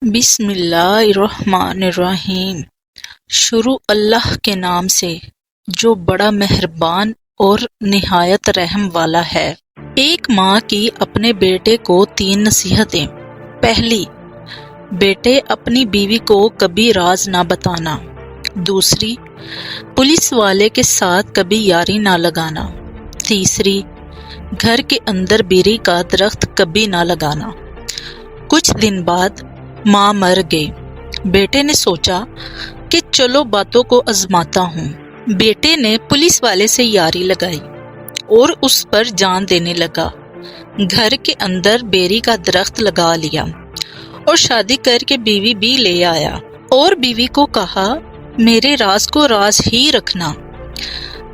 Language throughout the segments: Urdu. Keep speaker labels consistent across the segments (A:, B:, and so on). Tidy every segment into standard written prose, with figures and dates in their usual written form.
A: بسم اللہ الرحمن الرحیم۔ شروع اللہ کے نام سے جو بڑا مہربان اور نہایت رحم والا ہے۔ ایک ماں کی اپنے بیٹے کو 3 نصیحتیں۔ پہلی، بیٹے اپنی بیوی کو کبھی راز نہ بتانا۔ دوسری، پولیس والے کے ساتھ کبھی یاری نہ لگانا۔ تیسری، گھر کے اندر بیری کا درخت کبھی نہ لگانا۔ کچھ دن بعد ماں مر گئی۔ بیٹے نے سوچا کہ چلو باتوں کو آزماتا ہوں۔ بیٹے نے پولیس والے سے یاری لگائی اور اس پر جان دینے لگا۔ گھر کے اندر بیری کا درخت لگا لیا اور شادی کر کے بیوی بھی لے آیا اور بیوی کو کہا میرے راز کو راز ہی رکھنا۔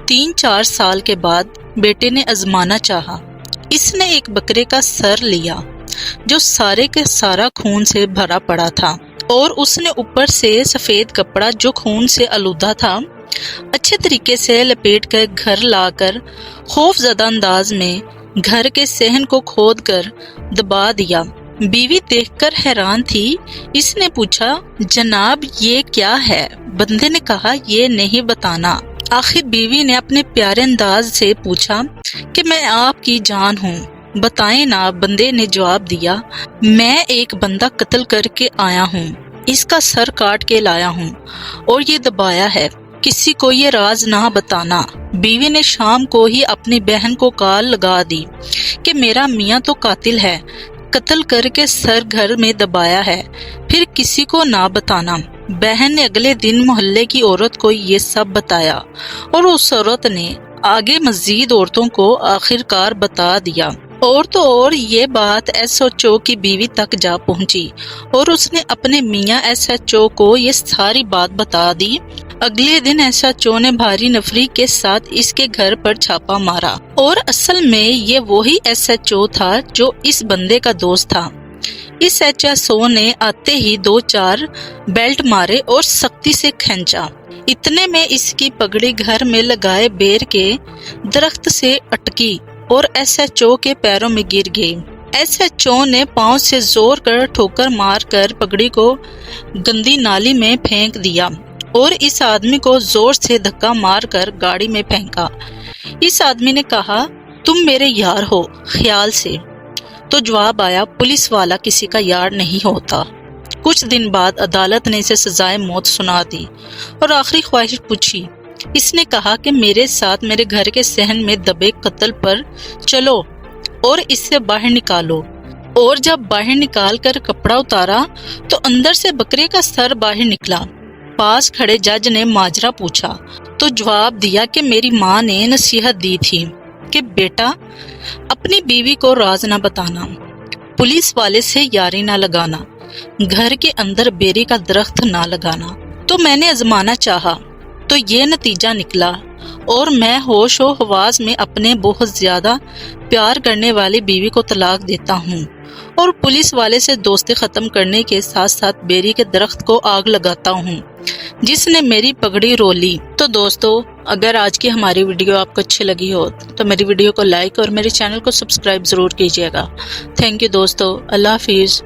A: 3-4 سال کے بعد بیٹے نے آزمانا چاہا۔ اس نے ایک بکرے کا سر لیا جو سارے کے سارا خون سے بھرا پڑا تھا اور اس نے اوپر سے سفید کپڑا جو خون سے آلودہ تھا اچھے طریقے سے لپیٹ کر گھر لا کر خوف زدہ انداز میں گھر کے صحن کو کھود کر دبا دیا۔ بیوی دیکھ کر حیران تھی۔ اس نے پوچھا جناب یہ کیا ہے؟ بندے نے کہا یہ نہیں بتانا۔ آخر بیوی نے اپنے پیارے انداز سے پوچھا کہ میں آپ کی جان ہوں، بتائیں نا۔ بندے نے جواب دیا میں ایک بندہ قتل کر کے آیا ہوں، اس کا سر کاٹ کے لایا ہوں اور یہ دبایا ہے، کسی کو یہ راز نہ بتانا۔ بیوی نے شام کو ہی اپنی بہن کو کال لگا دی کہ میرا میاں تو قاتل ہے، قتل کر کے سر گھر میں دبایا ہے، پھر کسی کو نہ بتانا۔ بہن نے اگلے دن محلے کی عورت کو یہ سب بتایا اور اس عورت نے آگے مزید عورتوں کو آخر کار بتا دیا۔ اور تو اور یہ بات ایس ایچ او کی بیوی تک جا پہنچی اور اس نے اپنے میاں ایس ایچ او کو یہ ساری بات بتا دی۔ اگلے دن ایس ایچ او نے بھاری نفری کے ساتھ اس کے گھر پر چھاپا مارا اور اصل میں یہ وہی ایس ایچ او تھا جو اس بندے کا دوست تھا۔ اس ایس ایچ او نے آتے ہی 2-4 بیلٹ مارے اور سختی سے کھینچا۔ اتنے میں اس کی پگڑی گھر میں لگائے بیر کے درخت سے اٹکی اور ایس ایچ او کے پیروں میں گر گئی۔ ایس ایچ او نے پاؤں سے زور کر ٹھوکر مار کر پگڑی کو گندی نالی میں پھینک دیا اور اس آدمی کو زور سے دھکا مار کر گاڑی میں پھینکا۔ اس آدمی نے کہا تم میرے یار ہو خیال سے، تو جواب آیا پولیس والا کسی کا یار نہیں ہوتا۔ کچھ دن بعد عدالت نے اسے سزائے موت سنا دی اور آخری خواہش پوچھی۔ اس نے کہا کہ میرے ساتھ میرے گھر کے صحن میں دبے قتل پر چلو اور اس سے باہر نکالو۔ اور جب باہر نکال کر کپڑا اتارا تو اندر سے بکرے کا سر باہر نکلا۔ پاس کھڑے جج نے ماجرا پوچھا تو جواب دیا کہ میری ماں نے نصیحت دی تھی کہ بیٹا اپنی بیوی کو راز نہ بتانا، پولیس والے سے یاری نہ لگانا، گھر کے اندر بیری کا درخت نہ لگانا۔ تو میں نے آزمانا چاہا تو یہ نتیجہ نکلا اور میں ہوش و حواس میں اپنے بہت زیادہ پیار کرنے والی بیوی کو طلاق دیتا ہوں اور پولیس والے سے دوستی ختم کرنے کے ساتھ ساتھ بیری کے درخت کو آگ لگاتا ہوں جس نے میری پگڑی رو لی۔ تو دوستو اگر آج کی ہماری ویڈیو آپ کو اچھی لگی ہو تو میری ویڈیو کو لائک اور میرے چینل کو سبسکرائب ضرور کیجیے گا۔ تھینک یو دوستو، اللہ حافظ۔